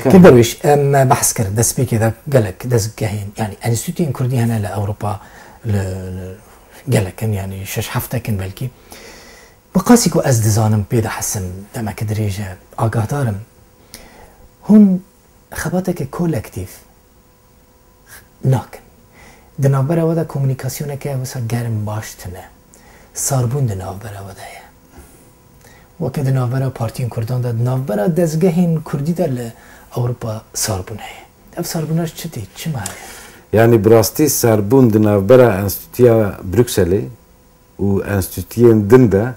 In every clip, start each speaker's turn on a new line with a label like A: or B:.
A: كي درويش ام بحث كرد دس بيكي ذا قالك دس جاهين يعني انستيتيوت كردي هنا لاوروبا قالك يعني شش حفته كن بلكي بقاسيكو از دزانم بيدا حسن دما كدريجه اقاطارم هون خباتك كولكتيف ناكن دنابرا ودا كومونيكاسيون كه وسا گرم باشتنه ساربون دنابرا ودايه وكه دنابرا بارتين كردان دا دنابرا دزگهين كردي دا اوروبا ساربون هي اف ساربوناش چتي چما
B: يعني براستي ساربون دنابرا انستيتيا بروكسل و انستيتيين دندا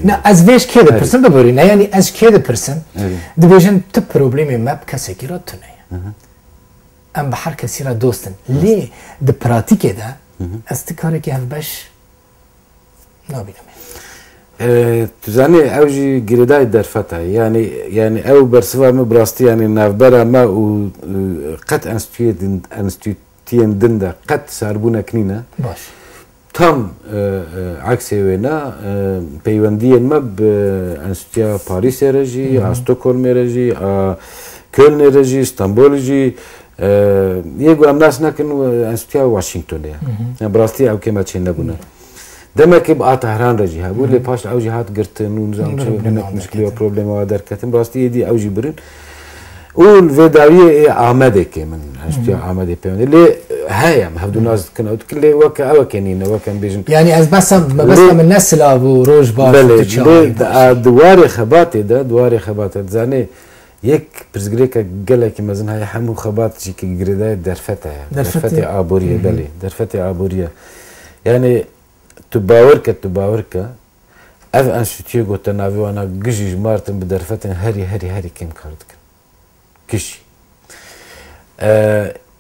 A: نا از ویش که ده پرسن ببری نه یعنی از که ده پرسن دبیجن تو پروبلیمی مب کسی که را تو نه ام به هر کسی را دوستن لی ده پراتیکه ده از تکاره که هف بش نابینم
B: تو زنی اوجی گریدای در فتح یعنی او برسوا ما براستی یعنی نافبرا ما و قط انستیتوتین دنده قط ساربونه کنینه
A: باش
B: تام عكسي وينا بيونديا مب انستيا باريس رجي استوكهولم رجي كولن رجي اسطنبول رجي يقول الناس نكن انستيا واشنطن يعني براستي او كما تشين نبونا دما كي بقى طهران رجي هقول لي باش او جهات قرتن ونظام مشكله بروبليم وادر كتم براستي دي او جبرن والفيداوية عمدك من أشتيا عمدي بيون اللي هاي ما هبدو ناس كنا كل وك أو كنينا وكان بيجن
A: يعني بس من الناس اللي أبو روج باش
B: دواري خباتي ده دواري خباتي زاني يك برزقريك قالك مثلا هاي حمو خبات شيء كجريدة درفتي عبورية بلي درفتي عبورية يعني تباورك أف أنشتيا قلت نافي وأنا جيج مارتن بدرفتي هري كم كاردك كشي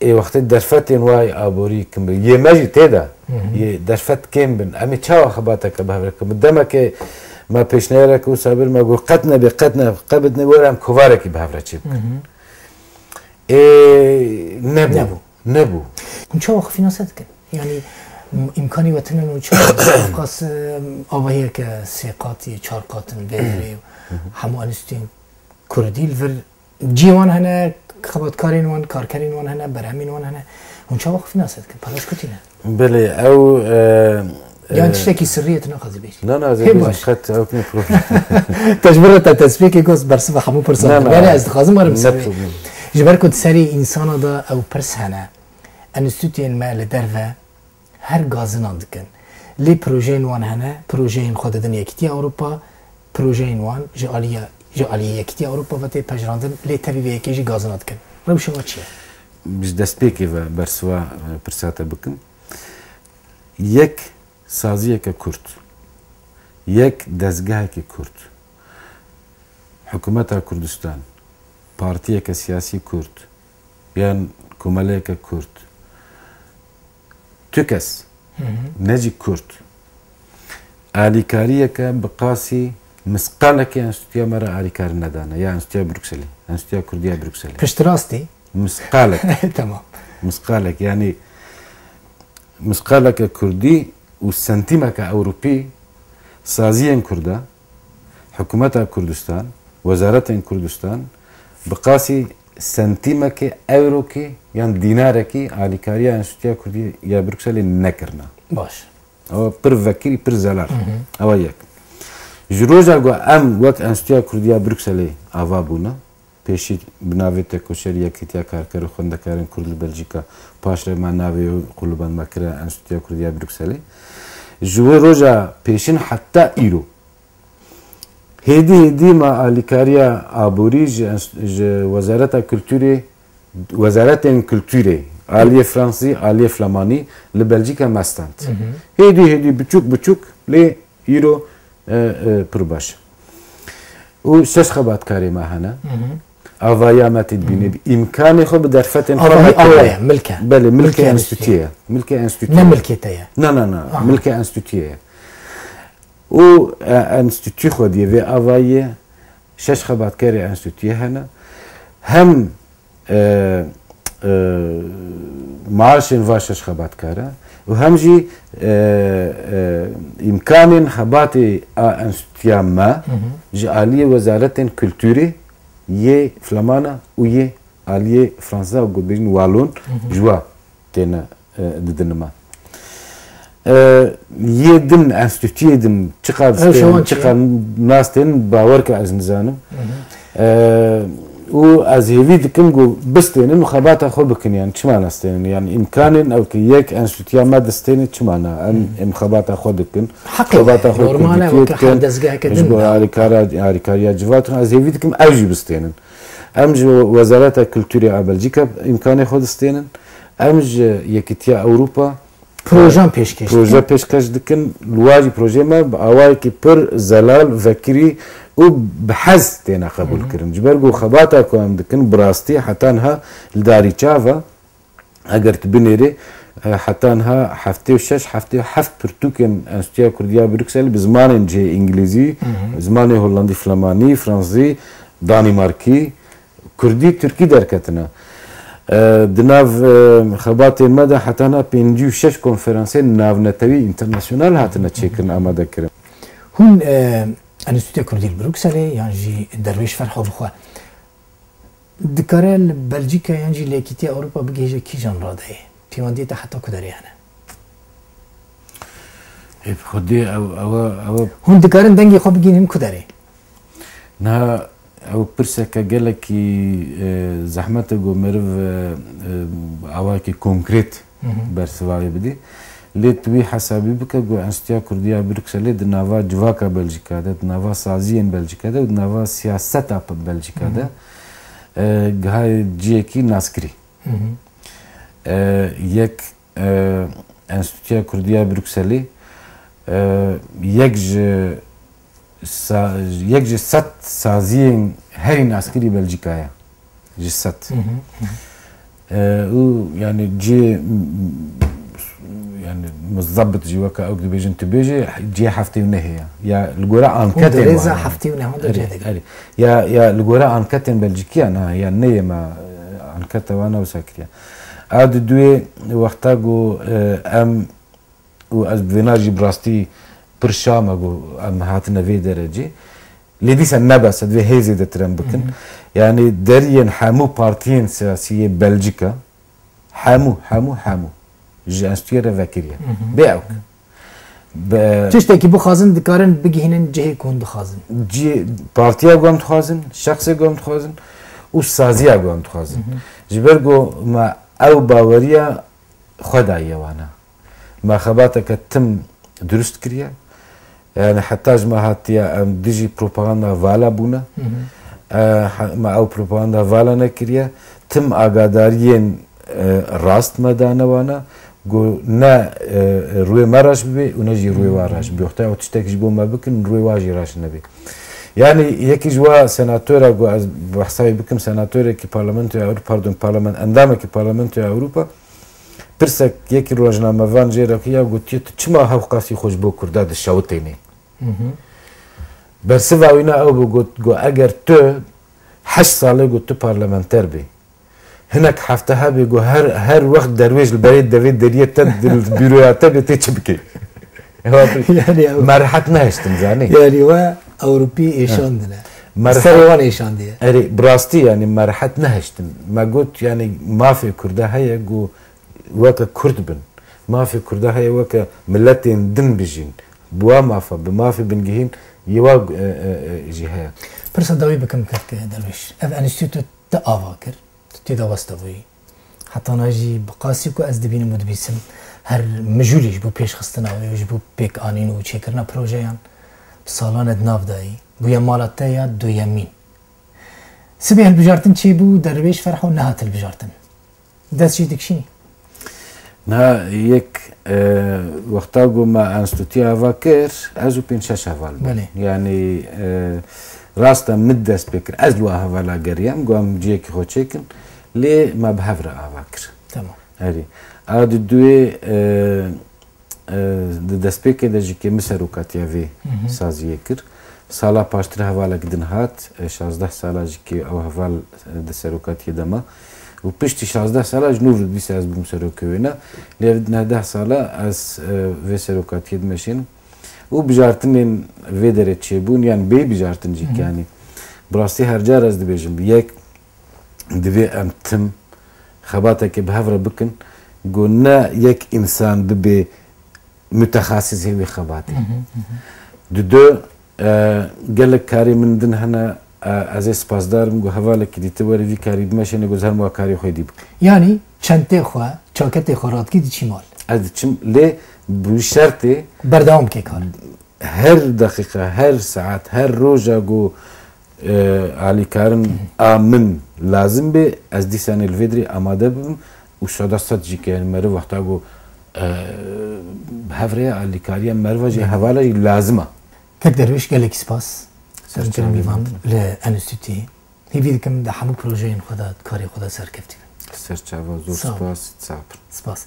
B: اي وقت درفتين واي ابوري كم يماجي تيدا درفت كم بن امي تشاو خباتك بهرك قدامك ما بيشنيرك وصابر ما قول قتنا قبضنا ورام كوفارك بهرك اي نبو
A: كنت شو خفينا صدق يعني امكاني وتنا نوچا قاس اوهي كسيقاتي چارقاتن بيري همو انستين كردي الفر جيوان هنا خباتكارين وان كاركارين وان هنا برهمين وان هنا ونشا وقف ناسد كبلاش كتينا
B: بلي او
A: يعني تشتكي سرية ناقض بيش
B: لا زي خدت او كني بروبلم
A: تجبرة تسبيك يقص برسبة حمو برسان يعني استخاذ مرة مسوي جبر كنت سري انسان دا او برس هنا انستوتين ما لدرفة هر غازن عندكن لي بروجين وان هنا بروجين خود دنيا كتير اوروبا بروجين وان جالية كتير أوروبا وتي بجراندن لي تبي كيجي غازنات كن روش ما تشي
B: مش دسبيكي برسوا برساتا بكم يك سازية ككرد يك دزجاه ككرد حكومة كردستان بارتية كسياسي كرد يعني كمالية ككرد تكس نجي كرد آليكارية كبقاسي مسقالك يا انستيا مرة عريكار ندانا يا انستيا بروكسلي انستيا كردية بروكسلي
A: بشتراستي
B: مسقالك
A: تمام
B: مسقالك يعني مسقالك كردي والسنتيمك أوروبي سازيا كردا حكومة كردستان وزارة كردستان بقاسي سنتيمك أوروكي يعني دينارك عريكارية انستيا كردية يا بروكسلي نكرنا
A: باش
B: أو بر فكري بر زلار أو ياك جروجا گو ام وقت انستیا کردیا بروکسلی آوا بونا پیشی بناویت کوشریا کتیا کارکر خوندکارن کرد بلژیکا پاش ما ناوی قلوبان مکره انستیا کردیا بروکسلی جروجا پیشین حتی ایرو هدی ما آلیکاریا آبوری وزارت کلتوری آلیه فرانسی آلیه فلامانی لبلژیکا مستند هدی بچوک لی ایرو پرباش و شش خبات کاری ما هنا آوایا ما تدبینی امکانی خوب در فتن
A: آوایا ملکه
B: بله ملکه انستیتیه
A: نه ملکه تیه
B: نه ملکه انستیتیه و انستیتی خودیه و آوایا شش خبات کاری انستیتیه هنا هم معاشن و شش خبات کاره و همجی امکان خبات انستیام ما جعلی وزارت کلتوری یه فلمانا و یه آلیه فرانسا و گود بیجن والون جوا تینا ددنما یه دن انستیتویه دن چقدر ناس تین باور که از نزانم و از هیوی دکم گو بستینن و خبات خود بکنیان چه معنی استینن یعنی امکانن او که یک انستیتویا ما دستینه چه معنی ام خبات خود بکن
A: خبات خود نورماله و که حال دزگاه کدن
B: مجبور آریکاریا جوات از هیوی دکم اوجی بستینن امج وزارت کلتوری بلژیکا امکان خود استینن امج یکیتیا اوروپا پروژه پیشکش دکن لواجی پروژه ما آوای که پر زلال فکری و بحث تینا قبول کرن جبرگو خباتا کوام دکن براستی حتی انها لداری چاوا اگر تبنیری حتی انها هفته و شش هفته و هفت پرتوکن انستیتویا کردیا بروکسل بزمان جه انگلیزی زمان هولندی فلمانی فرانسوی دانمارکی کردی ترکی درکتنا دناف خبات المدى حتى أنا بينجيو 6 كونفرنسين ناف نتوي انترناسيونال هاتنا تشيكن آماده كرم
A: هون انستیتویا کردی بروکسل يعني جي درويش فرحو بخوا دكارل بلجيكا يعني جي ليكيتي اوروبا بجيجا كي جان راضي في ونديتا حتى كدري انا
B: خدي او
A: هون دكارن دنگي خو بگينن كدري
B: نا او برسك قالك زحمت جو مرف اواكي كونكريت برسواي بدي لتوي حسابي بك جو انستيتویا كرديا بروكسل دناوا جواكا بلجيكا دناوا سازين بلجيكا دناوا سياست اب بلجيكا ده هاي جيكي ناسكري يك انستيتویا كرديا بروكسل یک ست سازین هر ناسکری بلژیکایا جست او یعنی جی یعنی مضبط جواك او دبيجن تبيجي جي هفتي ونهي يا الجورا انكتن
A: دريزا هفتي ونهي
B: يا الجورا انكتن بلجيكيا انا يا نيما انكتا وانا وساكريا اد دوي وقتاغو ام و از بناجي براستي برشام اقو ام هاتنا في درجه لديس النبس ادوي هيزي دترم بكن يعني دريا حامو بارتين سياسيه بلجيكا حامو جي انستيرا فاكريا بيعوك
A: تشتكي بو خازن دكارن بجهنن جهي كون دخازن
B: جي بارتيا قوم تخازن شخصي قوم تخازن وسازيا قوم تخازن جبرجو ما او باوريا خدايا وانا ما خباتك تم درست كريا يعني حتى ما هاتيا ديجي بروباغندا فالا بونا ما او بروباغندا فالا نكريا تم اقاداريين راست مدانا وانا قو نا روي مراش بي ونجي روي واراش بي وقتا وتشتاك جبو ما بكن روي واجي راش نبي يعني يكي جوا سناتورا قو بحسابي بكم سناتورا كي بارلمنتو اوروبا باردون بارلمان اندامه كي بارلمنتو اوروبا برسك يكي روجنامه فان جيراكيا قلت چما هاوقاسي خوش بو كردا دشاوتيني برسوا وينا او بقول جو اگر تو 8 ساله قلت بارلمانتر بي هناك حفتها بيجو هر وقت درويش البريد دافيد دريه تد البيروات بتشبكي يعني مرحتنا هشتم
A: يعني هو اوروبي ايشاندنا مرحله ايشان دي
B: اري براستي يعني مرحتنا هشتم ما قلت يعني ما في كردا هي جو وكا كردبن ما في كردا هي وكا ملتين دن بيجين بوا ما في بما في بنجهين يواق جهه
A: برسا داوي بكم كرك درويش اف انستيتوت تافاكر تيدا واستوي حتى ناجي بقاسيكو از دبين مدبيسم هر مجوليش بو بيش خستنا ويش بو بيك انين و چيكرنا بروجيان بسالان دناف داي بو يمالتا يا دو يمين سبي هالبجارتن چي بو درويش فرحو نهات البجارتن داس شي دكشيني
B: نا يك وقتا قو ما انستوتيا فاكر ازو بين شاش هفال يعني راستا مدس بكر ازلو هفالا قريم قوام جيكي خو چيكن لي ما بهفرا افاكر
A: تمام
B: هري اد دوي دس بكر دجيكي مسرو كاتيا في سازي كر سالا پاشتر هفالا قدن هات 16 سالا جيكي او هفال دسرو كاتيا دما و پشتی 16 ساله جنوب دیس از بم سروکوینا لیدنا 10 ساله از و سروکاتید ماشین و بجارتنین و درچه بون یعنی بی بجارتن جی یعنی براستی هر جار از دبیجم یک دوی ام تم خباته که به هفره بکن گو نه یک انسان دبی متخصص هیوی خباته دو گلک کاری من دن هنه از سپاس دارم گو حواله که دیته وری وی کاری بمشه نگو زهر ما کاری خوی دیب
A: یعنی چنته خواه چاکت خوراتکی دی چی مال
B: از چم لی بو شرطه
A: بردام که کار
B: هر دقیقه هر ساعت هر روزا گو علی کارن آمن لازم به از دیسان الویدری آماده بم و شده صد جی که مره وقتا گو هفره علی کاری مره جی حواله لازمه
A: کک درویش گلک سپاس سرچه میوان لانستیتی هیوی دکم ده همو پروژه این خدا کاری خدا سرکفتی
B: سرچاوا زور سپاس صبر
A: سپاس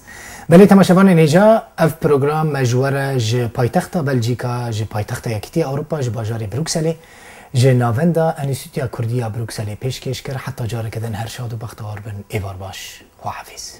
A: بله تماشاوان نیجا اف پروگرام مجوره ج پایتخت بلژیکا ج پایتخت یکیتی اروپا ج باجار بروکسل ج ناوندا انستیتویا کوردیا بروکسل پیشکش کرد حتی جاره کدن هر شاد و بختار بن ایوار باش و حافظ